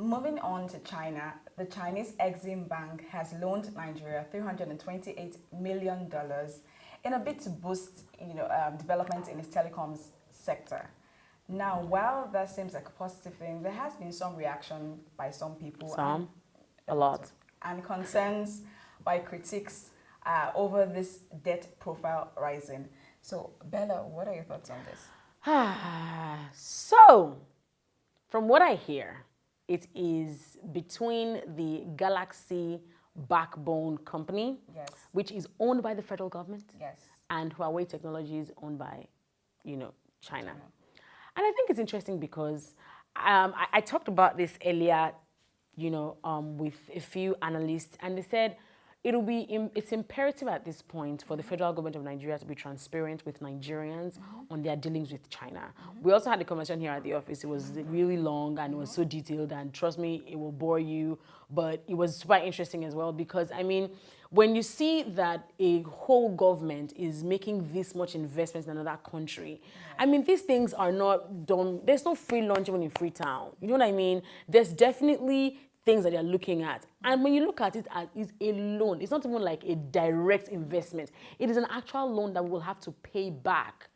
moving on to China, the Chinese Exim Bank has loaned Nigeria $328 million in a bid to boost, development in its telecoms sector. Now, while that seems like a positive thing, there has been some reaction by some people. A lot. And concerns by critics over this debt profile rising. So, Bella, what are your thoughts on this? So, from what I hear, it is between the Galaxy Backbone company, yes, which is owned by the federal government, yes, and Huawei Technologies owned by, China. And I think it's interesting because I talked about this earlier, with a few analysts, and they said it's imperative at this point for the federal government of Nigeria to be transparent with Nigerians on their dealings with China. We also had a conversation here at the office. It was really long and it was so detailed, and trust me, it will bore you, but it was super interesting as well because, when you see that a whole government is making this much investment in another country, these things are not done. There's no free lunch even in Freetown. You know what I mean? There's definitely things that they're looking at. And when you look at it as is a loan, it's not even like a direct investment. It is an actual loan that we will have to pay back.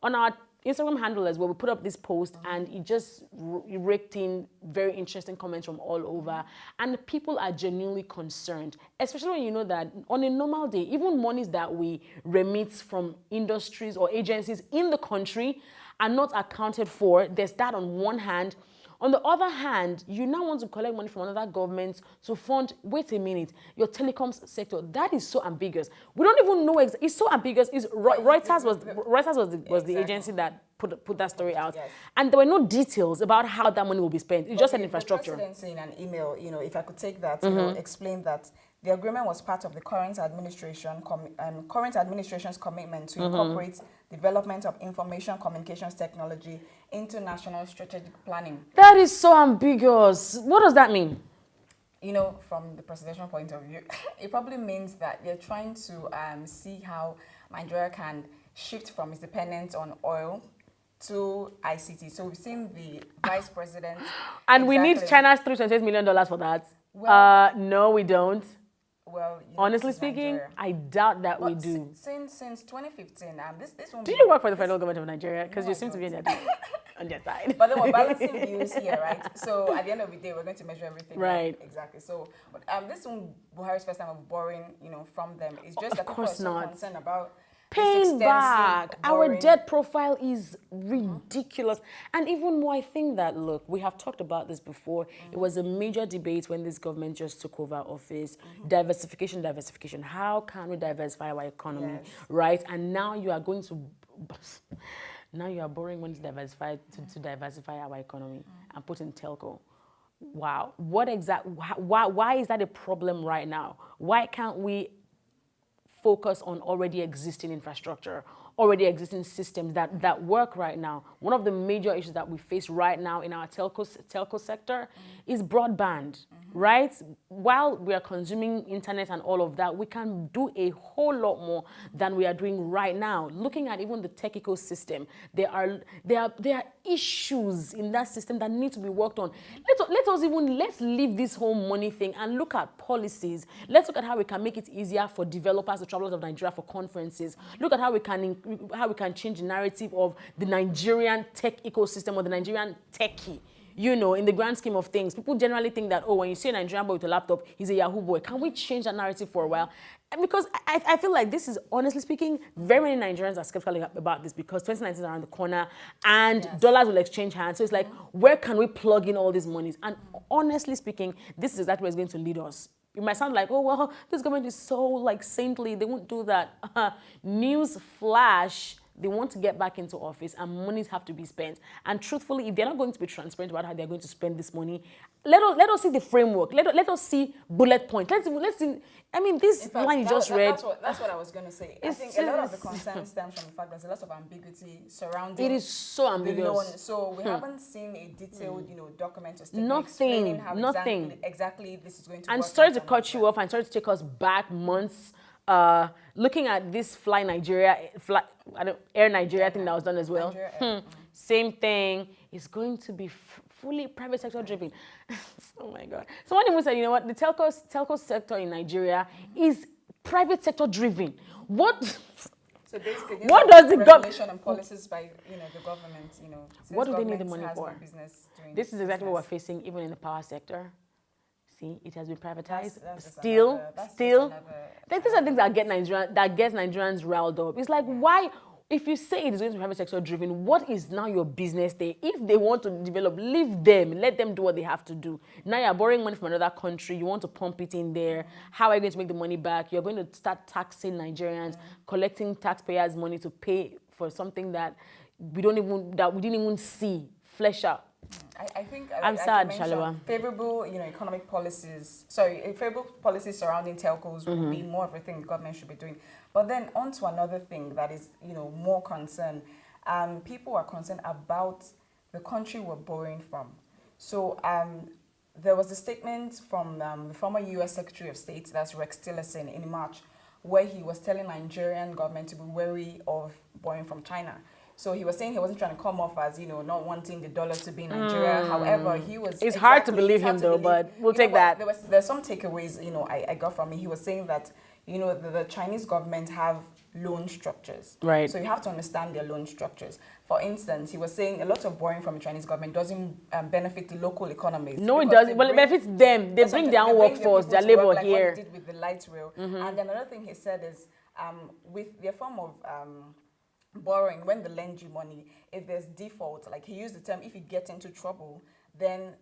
On our Instagram handle as well, we put up this post and it just raked in very interesting comments from all over. And people are genuinely concerned, especially when you know that on a normal day, even monies that we remit from industries or agencies in the country are not accounted for. There's that on one hand. On the other hand, you now want to collect money from another government to fund, wait a minute, your telecoms sector. That is so ambiguous. We don't even know, it's so ambiguous. Reuters was the agency that put that story out. Yes. And there were no details about how that money will be spent. It's just an infrastructure. The president in an email, if I could take that, explain that the agreement was part of the current administration's commitment to incorporate development of information communications technology into national strategic planning. That is so ambiguous. What does that mean? From the presidential point of view, it probably means that they're trying to see how Nigeria can shift from its dependence on oil to ICT. So we've seen the vice president. And we need China's $328 million for that. Well, no, we don't. Well, honestly speaking, Nigeria. I doubt that we do. Since 2015, this won't. Do you work for the federal government of Nigeria? Because you seem to be on their side. But then we're balancing views here, right? So at the end of the day, we're going to measure everything. Right. Exactly. So, but this one, Buhari's first time of borrowing, from them. It's just that people are so concerned about paying back. Our debt profile is ridiculous. And even more, I think that, look, we have talked about this before. It was a major debate when this government just took over office. Diversification. How can we diversify our economy, right? And now you are going to... Now you are borrowing money to diversify our economy and put in telco. Wow. Why is that a problem right now? Why can't we focus on already existing infrastructure, already existing systems that work right now? One of the major issues that we face right now in our telco sector is broadband, right? While we are consuming internet and all of that, we can do a whole lot more than we are doing right now. Looking at even the tech ecosystem, there are issues in that system that need to be worked on. Let's leave this whole money thing and look at policies. Let's look at how we can make it easier for developers to travel out of Nigeria for conferences. Look at how we can change the narrative of the Nigerian tech ecosystem or the Nigerian techie. In the grand scheme of things, people generally think that, when you see a Nigerian boy with a laptop, he's a Yahoo boy. Can we change that narrative for a while? And because I feel like this is, honestly speaking, very many Nigerians are skeptical about this because 2019 is around the corner and dollars will exchange hands. So it's like, where can we plug in all these monies? And honestly speaking, this is exactly where it's going to lead us. It might sound like, this government is so saintly, they won't do that. News flash. They want to get back into office and monies have to be spent. And truthfully, if they're not going to be transparent about how they're going to spend this money, let us see the framework. Let us see bullet points. Let's see. This line you just read. That's what I was going to say. I think a lot of the concern stems from the fact there's a lot of ambiguity surrounding. It is so ambiguous. The loan. So we haven't seen a detailed, document or statement explaining how exactly this is going to work. And sorry to cut you off and sorry to take us back months. Looking at this Air Nigeria thing that was done as well. Same thing. It's going to be fully private sector driven. Oh my God. Someone even said, you know what, the telco sector in Nigeria is private sector driven. What? So basically, what does the regulation and policies by the government, what do they need the money for? No business doing this is exactly business. what we're facing even in the power sector. See, it has been privatized. That's Still, these are things that get another Nigerians riled up. It's like, why? If you say it is going to be private sector driven, what is now your business there? If they want to develop, leave them. Let them do what they have to do. Now you're borrowing money from another country. You want to pump it in there. How are you going to make the money back? You're going to start taxing Nigerians, collecting taxpayers' money to pay for something that we didn't even see flesh out. I think I'm sad, Shalewa. Favorable, economic policies. Favorable policies surrounding telcos would be more of a thing the government should be doing. But then on to another thing that is, more concern. People are concerned about the country we're borrowing from. So there was a statement from the former U.S. Secretary of State, that's Rex Tillerson, in March, where he was telling Nigerian government to be wary of borrowing from China. So he was saying he wasn't trying to come off as, not wanting the dollar to be in Nigeria. However, he was... It's hard to believe him though, but we'll take that. There's some takeaways, I got from him. He was saying that, the Chinese government have loan structures. Right. So you have to understand their loan structures. For instance, he was saying a lot of borrowing from the Chinese government doesn't benefit the local economies. No, it doesn't. Well, it benefits them. They bring their own workforce, their labor work, like here. what they did with the light rail. And another thing he said is, with their form of... borrowing, when they lend you money, if there's default, like he used the term, if you get into trouble, then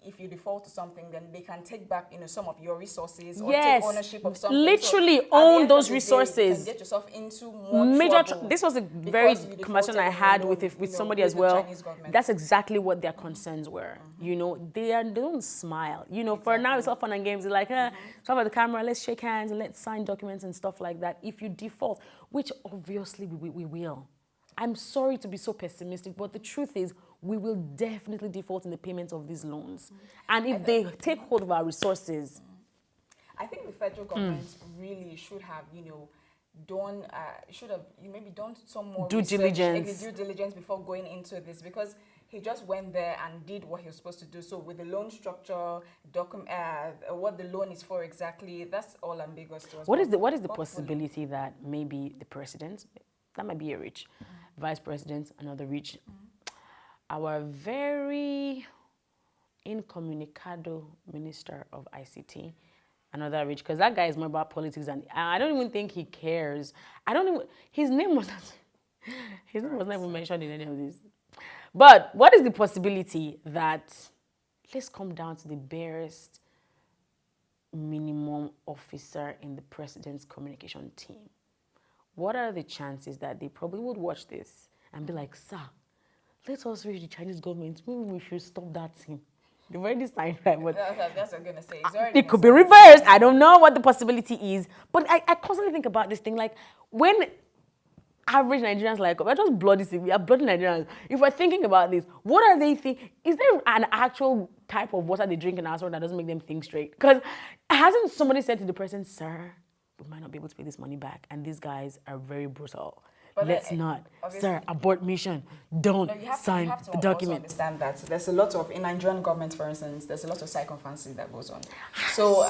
if you default to something, then they can take back, some of your resources or take ownership of something. Literally own those resources. You can get yourself into more trouble. This was a very conversation I had with somebody as well. That's exactly what their concerns were. They don't smile. For now it's all fun and games. They're like, come at the camera, let's shake hands and let's sign documents and stuff like that. If you default, which obviously we will. I'm sorry to be so pessimistic, but the truth is we will definitely default in the payment of these loans. And if they take hold of our resources... I think the federal government really should have, done some more due diligence before going into this, because he just went there and did what he was supposed to do. So with the loan structure, what the loan is for exactly, that's all ambiguous to us. What is the possibility that maybe the president, that might be a rich, vice president, another rich, our very incommunicado minister of ICT, another rich, because that guy is more about politics, and I don't even think he cares. His name was not even mentioned in any of this. But what is the possibility that, let's come down to the barest minimum officer in the president's communication team? What are the chances that they probably would watch this and be like, sir, let us reach the Chinese government. Maybe we should stop that thing. They've already signed, right? But that's what I'm going to say. It could be reversed. I don't know what the possibility is. But I constantly think about this thing. Like, when average Nigerians we're just bloody sick. We are bloody Nigerians. If we're thinking about this, what are they thinking? Is there an actual type of water they drink in our that doesn't make them think straight? Because hasn't somebody said to the president, sir, we might not be able to pay this money back, and these guys are very brutal. But let's not. Sir, abort mission. Don't sign the document. Also understand that there's a lot of, in Nigerian government, for instance, there's a lot of psychophancy that goes on. So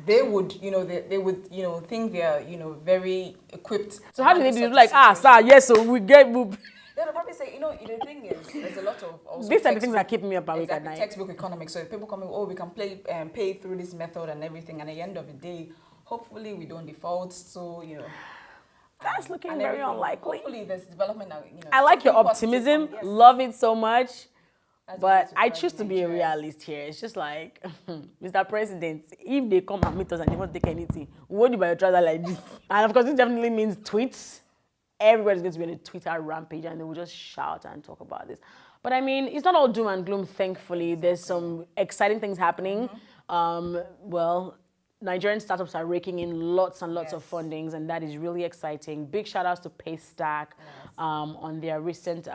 they would, they would, think they're, very equipped. So how do they do? Like, sir, yes, so we get. They'll probably say, the thing is, there's a lot of also these are the things that keep me up awake at night. Textbook economics. So if people come in, we can pay through this method and everything, and at the end of the day, hopefully we don't default. So that's looking very unlikely. Hopefully there's development now. I like your optimism. Yes. Love it so much. But I choose to be a realist here. It's just like, Mr. President, if they come and meet us and they won't take anything, we won't do by a trouser like this. And of course, it definitely means tweets. Everybody's going to be on a Twitter rampage and they will just shout and talk about this. But I mean, it's not all doom and gloom, thankfully. There's some exciting things happening. Nigerian startups are raking in lots and lots of fundings, and that is really exciting. Big shout outs to Paystack on their recent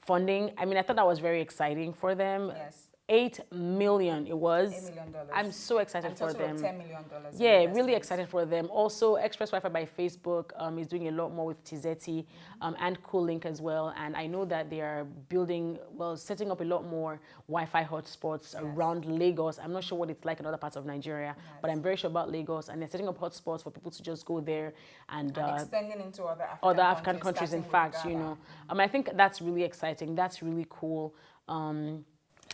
funding. I mean, I thought that was very exciting for them. Yes. $8 million it was. $8 million. I'm so excited and for them. $10 million. Yeah, really excited for them. Also, Express Wi-Fi by Facebook is doing a lot more with TechCity and Coolink as well. And I know that they are building, setting up a lot more Wi-Fi hotspots around Lagos. I'm not sure what it's like in other parts of Nigeria, but I'm very sure about Lagos. And they're setting up hotspots for people to just go there and extending into other African countries, in fact, you know. I think that's really exciting. That's really cool.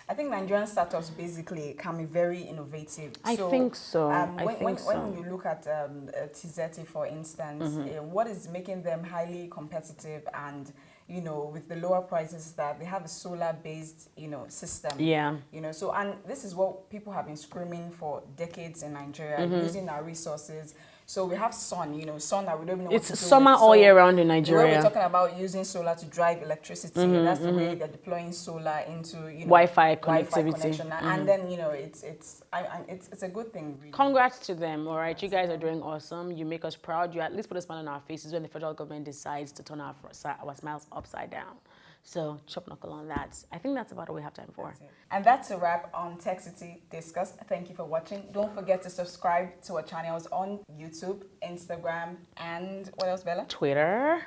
I think Nigerian startups basically can be very innovative. I think so. When you look at TechCity, for instance, what is making them highly competitive and, you know, with the lower prices that they have a solar-based, you know, system. Yeah. You know, so, and this is what people have been screaming for decades in Nigeria, using our resources. So we have sun, you know, sun that we don't even know what to do with. It's summer all year round in Nigeria. We're talking about using solar to drive electricity. That's the way they're deploying solar into, you know, Wi-Fi connectivity. And then, you know, it's a good thing, really. Congrats to them, all right? You guys are doing awesome. You make us proud. You at least put a smile on our faces when the federal government decides to turn our smiles upside down. So chop knuckle on that. I think that's about all we have time for. And that's a wrap on TechCity Disqus. Thank you for watching. Don't forget to subscribe to our channels on YouTube, Instagram, and what else, Bella? Twitter.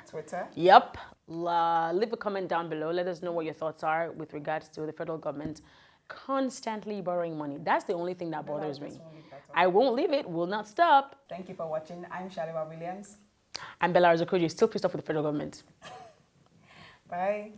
Yep. Leave a comment down below. Let us know what your thoughts are with regards to the federal government constantly borrowing money. That's the only thing that bothers me. I won't leave it. Will not stop. Thank you for watching. I'm Shalewa Williams. I'm BellaRose. Still pissed off with the federal government. Bye.